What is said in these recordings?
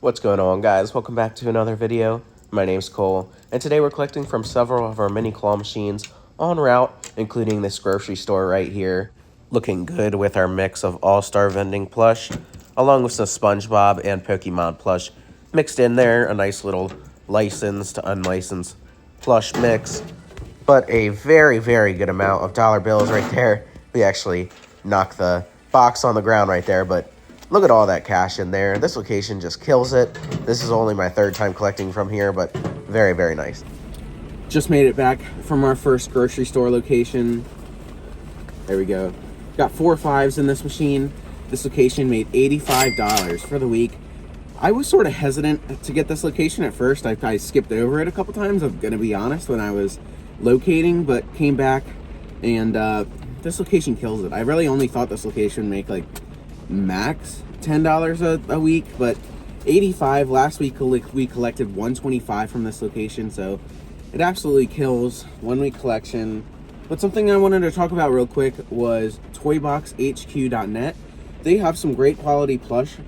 What's going on, guys? Welcome back to another video. My name's Cole, and today we're collecting from several of our mini claw machines en route, including this grocery store right here. Looking good with our mix of all-star vending plush, along with some SpongeBob and Pokemon plush mixed in there. A nice little licensed to unlicensed plush mix, but a very, very good amount of dollar bills right there. We actually knocked the box on the ground right there, but look at all that cash in there. This location just kills it. This is only my third time collecting from here, but very, very nice. Just made it back from our first grocery store location. There we go. Got 4 5s in this machine. This location made $85 for the week. I was sort of hesitant to get this location at first. I skipped over it a couple times, I'm going to be honest, when I was locating, but came back, and this location kills it. I really only thought this location would make like max $10 a week, but 85 last week. We collected 125 from this location, so it absolutely kills 1 week collection. But something I wanted to talk about real quick was toyboxhq.net. They have some great quality plush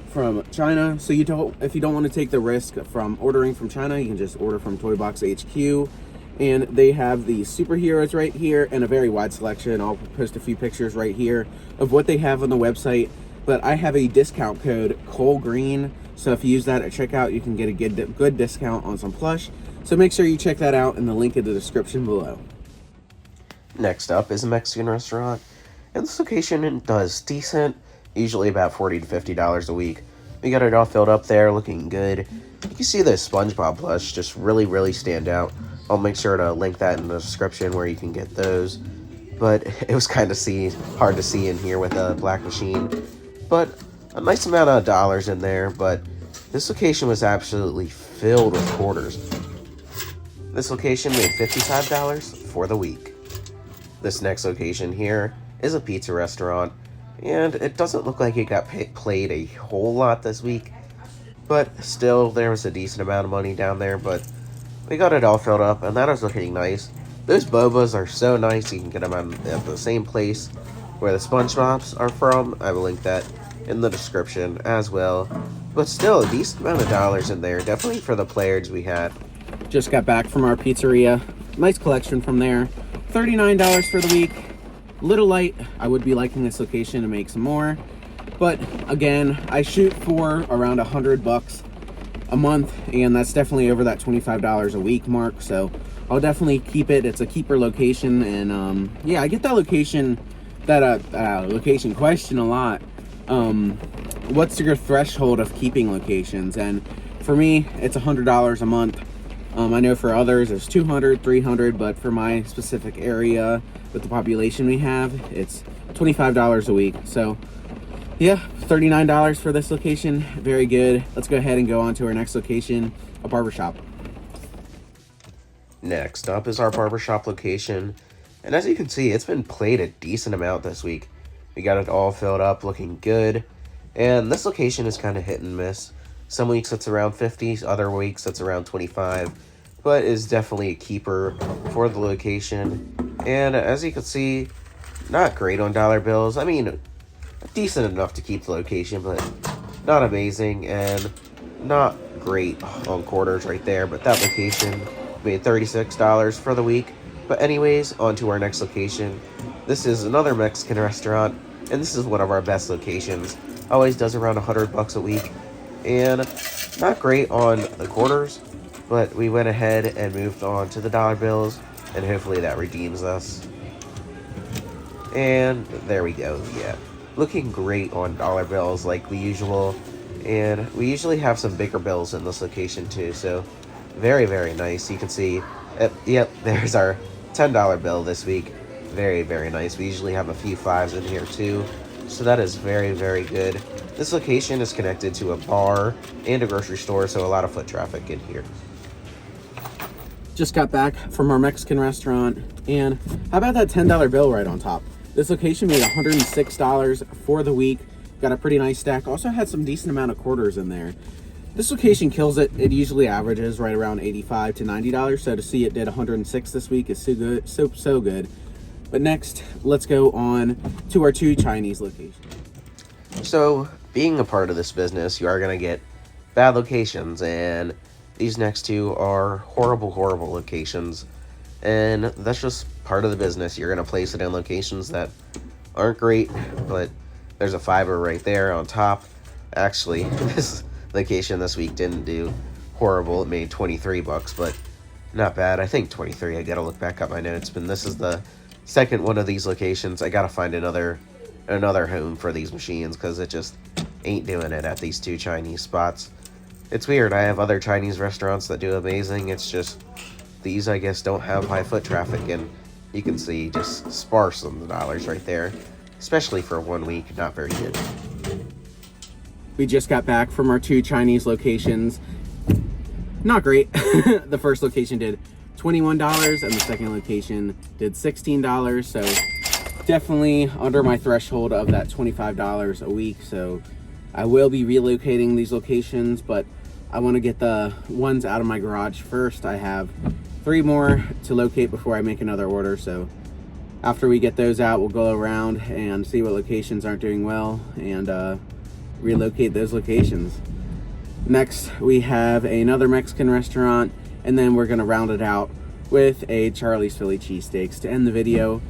from China, so if you don't want to take the risk from ordering from China, you can just order from Toybox HQ. And they have the superheroes right here and a very wide selection. I'll post a few pictures right here of what they have on the website. But I have a discount code, ColeGreen. So if you use that at checkout, you can get a good discount on some plush. So make sure you check that out in the link in the description below. Next up is a Mexican restaurant, and this location does decent, usually about $40 to $50 a week. We got it all filled up there, looking good. You can see the SpongeBob plush just really stand out. I'll make sure to link that in the description where you can get those. But it was kind of hard to see in here with a black machine. But a nice amount of dollars in there, but this location was absolutely filled with quarters. This location made $55 for the week. This next location here is a pizza restaurant, and it doesn't look like it got played a whole lot this week, but still there was a decent amount of money down there. But we got it all filled up, and that is looking nice. Those Bobas are so nice. You can get them at the same place where the SpongeBobs are from. I will link that in the description as well. But still, a decent amount of dollars in there, definitely for the players we had. Just got back from our pizzeria. Nice collection from there. $39 for the week. Little light. I would be liking this location to make some more. But again, I shoot for around $100 a month, and that's definitely over that $25 a week mark, so I'll definitely keep it. It's a keeper location, and yeah, I get that location question a lot. What's your threshold of keeping locations? And for me, it's $100 a month. I know for others it's $200, $300, but for my specific area with the population we have, it's $25 a week. So yeah, $39 for this location. Very good. Let's go ahead and go on to our next location, a barbershop. Next up is our barbershop location, and as you can see, it's been played a decent amount this week. We got it all filled up, looking good, and this location is kind of hit and miss. Some weeks it's around 50, other weeks it's around 25, but is definitely a keeper for the location. And as you can see, not great on dollar bills. I mean, decent enough to keep the location, but not amazing, and not great on quarters right there. But that location made $36 for the week. But anyways, on to our next location. This is another Mexican restaurant, and this is one of our best locations. Always does around $100 a week, and not great on the quarters, but we went ahead and moved on to the dollar bills, and hopefully that redeems us. And there we go. Yeah, looking great on dollar bills like the usual, and we usually have some bigger bills in this location too, so very nice. You can see, yep, there's our $10 bill this week. Very nice. We usually have a few 5s in here too, so that is very good. This location is connected to a bar and a grocery store, so a lot of foot traffic in here. Just got back from our Mexican restaurant, and how about that $10 bill right on top? This location made $106 for the week. Got a pretty nice stack. Also had some decent amount of quarters in there. This location kills it. It usually averages right around $85 to $90. So to see it did 106 this week is so good, so good. But next, let's go on to our 2 Chinese locations. So being a part of this business, you are going to get bad locations, and these next two are horrible, horrible locations. And that's just part of the business. You're going to place it in locations that aren't great, but there's a fiber right there on top. Actually, this location this week didn't do horrible. It made 23 bucks, but not bad. I think 23. I gotta look back up my notes, but this is the second one of these locations. I gotta find another home for these machines, because it just ain't doing it at these two Chinese spots. It's weird. I have other Chinese restaurants that do amazing. It's just these, I guess, don't have high foot traffic, and you can see just sparse on the dollars right there, especially for 1 week. Not very good. We just got back from our two Chinese locations. Not great. The first location did $21 and the second location did $16. So definitely under my threshold of that $25 a week. So I will be relocating these locations, but I want to get the ones out of my garage first. I have 3 more to locate before I make another order. So after we get those out, we'll go around and see what locations aren't doing well and relocate those locations. Next, we have another Mexican restaurant, and then we're going to round it out with a Charlie's Philly cheesesteaks to end the video.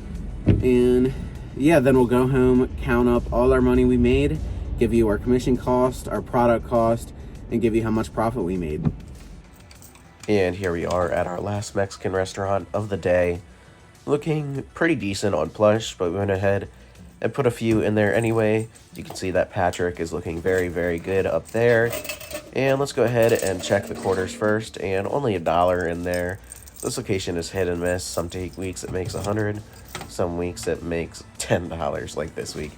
And yeah, then we'll go home, count up all our money we made, give you our commission cost, our product cost, and give you how much profit we made. And here we are at our last Mexican restaurant of the day. Looking pretty decent on Plush, but we went ahead and put a few in there anyway. You can see that Patrick is looking very, very good up there. And let's go ahead and check the quarters first, and only $1 in there. This location is hit and miss. Some weeks it makes 100, some weeks it makes $10, like this week.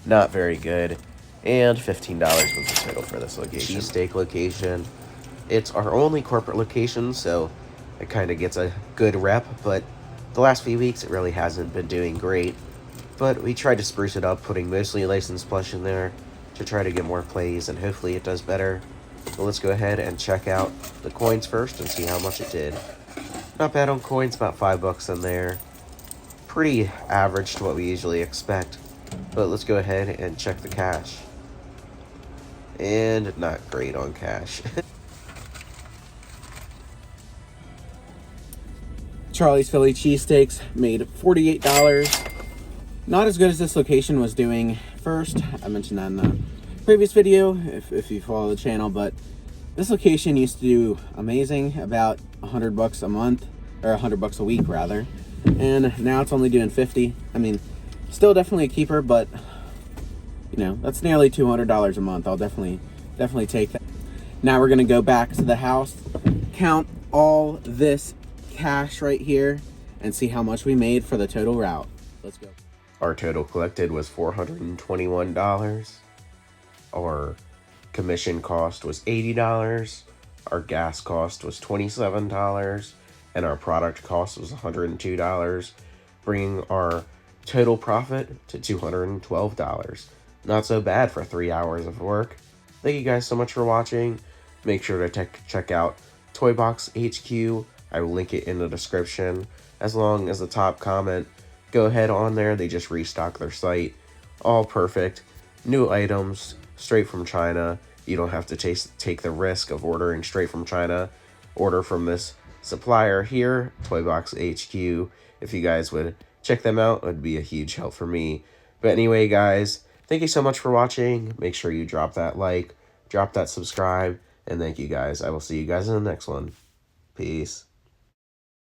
Not very good. And $15 was the total for this location. Cheesesteak location. It's our only corporate location, so it kind of gets a good rep, but the last few weeks it really hasn't been doing great. But we tried to spruce it up, putting mostly licensed Plush in there to try to get more plays, and hopefully it does better. So let's go ahead and check out the coins first and see how much it did. Not bad on coins, about $5 in there. Pretty average to what we usually expect. But let's go ahead and check the cash. And not great on cash. Charlie's Philly cheesesteaks made $48. Not as good as this location was doing first. I mentioned that in the previous video, if you follow the channel, but this location used to do amazing, about $100 a month, or $100 a week rather, and now it's only doing 50. I mean, still definitely a keeper, but you know, that's nearly $200 a month. I'll definitely take that. Now we're gonna go back to the house, count all this cash right here, and see how much we made for the total route. Let's go. Our total collected was $421. Our commission cost was $80. Our gas cost was $27. And our product cost was $102, bringing our total profit to $212. Not so bad for 3 hours of work. Thank you guys so much for watching. Make sure to check out Toy Box HQ. I will link it in the description, as long as the top comment. Go ahead on there. They just restocked their site. All perfect. New items, straight from China. You don't have to take the risk of ordering straight from China. Order from this supplier here, Toy Box HQ. If you guys would check them out, it would be a huge help for me. But anyway, guys, thank you so much for watching. Make sure you drop that like, drop that subscribe, and thank you guys. I will see you guys in the next one. Peace.